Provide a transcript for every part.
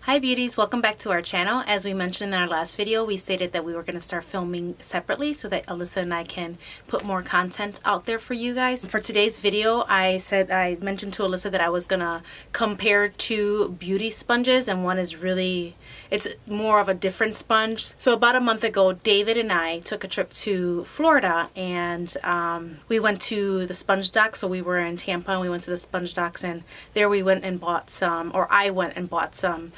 Hi beauties, welcome back to our channel. As we mentioned in our last video, we stated that we were going to start filming separately so that Alyssa and I can put more content out there for you guys. For today's video, I mentioned to Alyssa that I was going to compare two beauty sponges, and one is it's more of a different sponge. So about a month ago, David and I took a trip to Florida, and we went to the sponge docks. So we were in Tampa and we went to the sponge docks, and there we went and bought some, or I went and bought some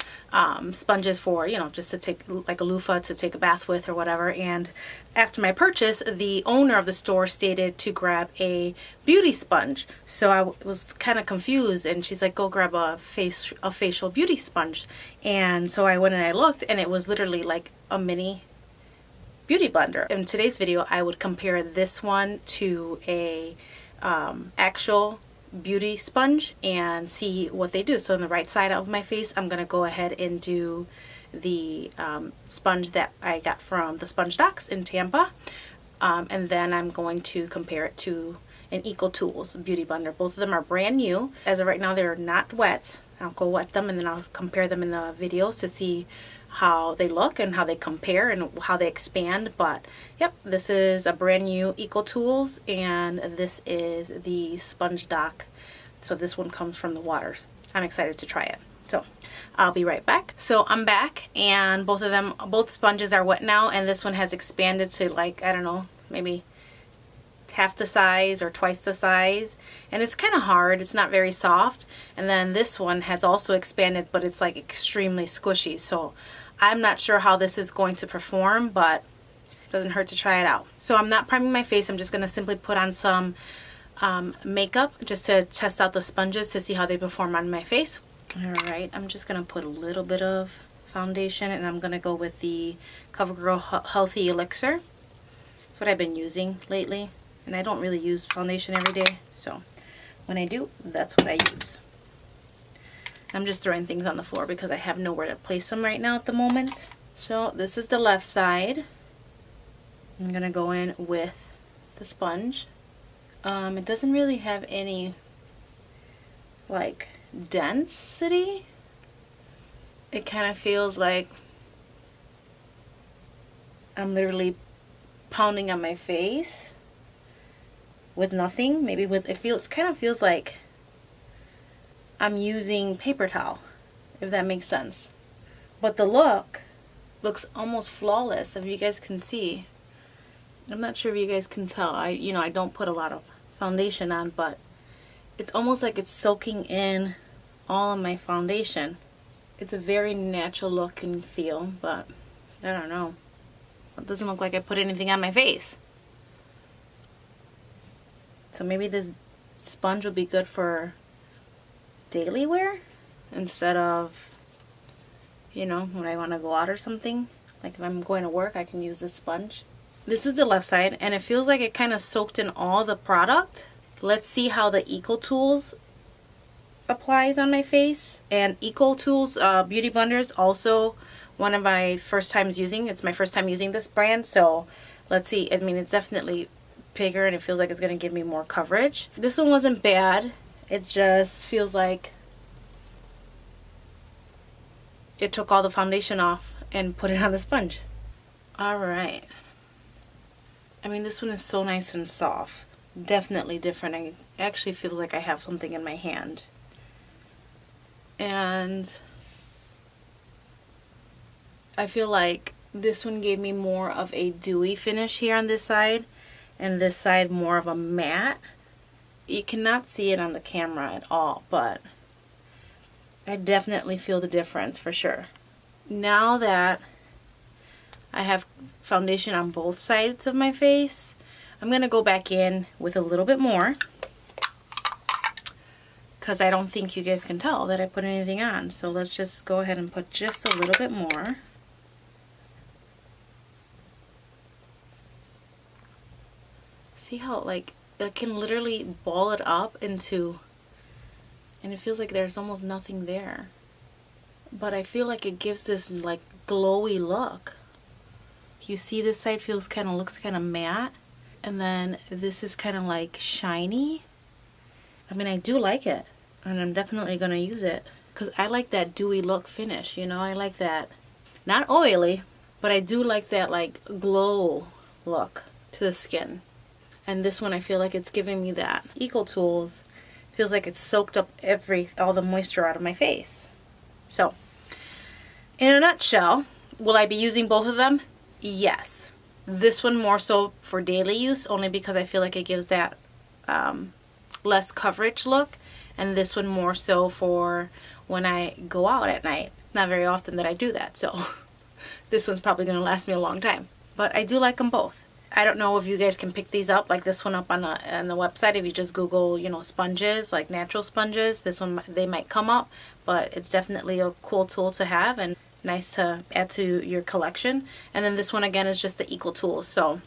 sponges for, just to take like a loofah to take a bath with or whatever. And after my purchase, the owner of the store stated to grab a beauty sponge. So I was kind of confused, and she's like, go grab a facial beauty sponge. And so I went and I looked, and it was literally like a mini beauty blender. In today's video, I would compare this one to a actual beauty sponge and see what they do. So on the right side of my face, I'm gonna go ahead and do the sponge that I got from the sponge docks in Tampa, and then I'm going to compare it to an Ecotools beauty blender. Both of them are brand new. As of right now, they're not wet. I'll go wet them and then I'll compare them in the videos to see how they look and how they compare and how they expand. But yep, this is a brand new Ecotools, and this is the sponge dock. So this one comes from the waters. I'm excited to try it. So I'll be right back. So I'm back, and both sponges are wet now, and this one has expanded to, like, I don't know, maybe half the size or twice the size, and it's kind of hard. It's not very soft. And then this one has also expanded, but it's like extremely squishy. So I'm not sure how this is going to perform, but it doesn't hurt to try it out. So I'm not priming my face. I'm just going to simply put on some makeup just to test out the sponges to see how they perform on my face. Alright, I'm just going to put a little bit of foundation, and I'm going to go with the Covergirl Healthy Elixir. That's what I've been using lately, and I don't really use foundation every day, so when I do, that's what I use. I'm just throwing things on the floor because I have nowhere to place them right now at the moment. So this is the left side. I'm going to go in with the sponge. It doesn't really have any like density. It kind of feels like I'm literally pounding on my face with nothing. Maybe with it kind of feels like I'm using paper towel, if that makes sense. But the look looks almost flawless, if you guys can see. I'm not sure if you guys can tell. I don't put a lot of foundation on, but it's almost like it's soaking in all of my foundation. It's a very natural look and feel, but I don't know. It doesn't look like I put anything on my face. So maybe this sponge will be good for daily wear instead of, when I want to go out or something. Like if I'm going to work, I can use this sponge. This is the left side, and it feels like it kind of soaked in all the product. Let's see how the Ecotools applies on my face. And Ecotools beauty blender is also one of my first times using. It's my first time using this brand, so let's see. I mean, it's definitely bigger, and it feels like it's going to give me more coverage. This one wasn't bad. It just feels like it took all the foundation off and put it on the sponge. Alright. I mean, this one is so nice and soft. Definitely different. I actually feel like I have something in my hand. And I feel like this one gave me more of a dewy finish here on this side, and this side more of a matte. You cannot see it on the camera at all, but I definitely feel the difference for sure. Now that I have foundation on both sides of my face, I'm going to go back in with a little bit more, because I don't think you guys can tell that I put anything on. So let's just go ahead and put just a little bit more. See how like it can literally ball it up into, and it feels like there's almost nothing there. But I feel like it gives this like glowy look. You see this side looks kind of matte, and then this is kind of like shiny. I mean, I do like it, and I'm definitely going to use it. because I like that dewy look finish, you know. I like that, not oily, but I do like that like glow look to the skin. And this one I feel like it's giving me that. Ecotools feels like it's soaked up all the moisture out of my face. So in a nutshell, will I be using both of them? Yes. This one more so for daily use, only because I feel like it gives that less coverage look, and this one more so for when I go out at night. Not very often that I do that, so this one's probably going to last me a long time. But I do like them both. I don't know if you guys can pick these up, like this one up on the website. If you just Google, you know, sponges, like natural sponges, this one, they might come up. But it's definitely a cool tool to have and nice to add to your collection. And then this one again is just the Ecotools. So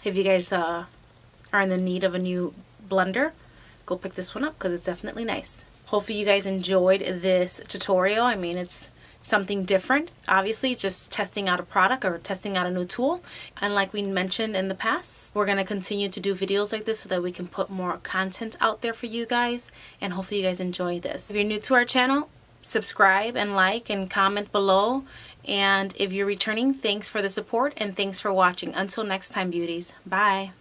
if you guys are in the need of a new blender, go pick this one up because it's definitely nice. Hopefully you guys enjoyed this tutorial. I mean, it's something different, obviously, just testing out a product or testing out a new tool. And like we mentioned in the past, we're going to continue to do videos like this so that we can put more content out there for you guys, and hopefully you guys enjoy this. If you're new to our channel, subscribe and like and comment below. And if you're returning, thanks for the support and thanks for watching. Until next time, beauties. Bye.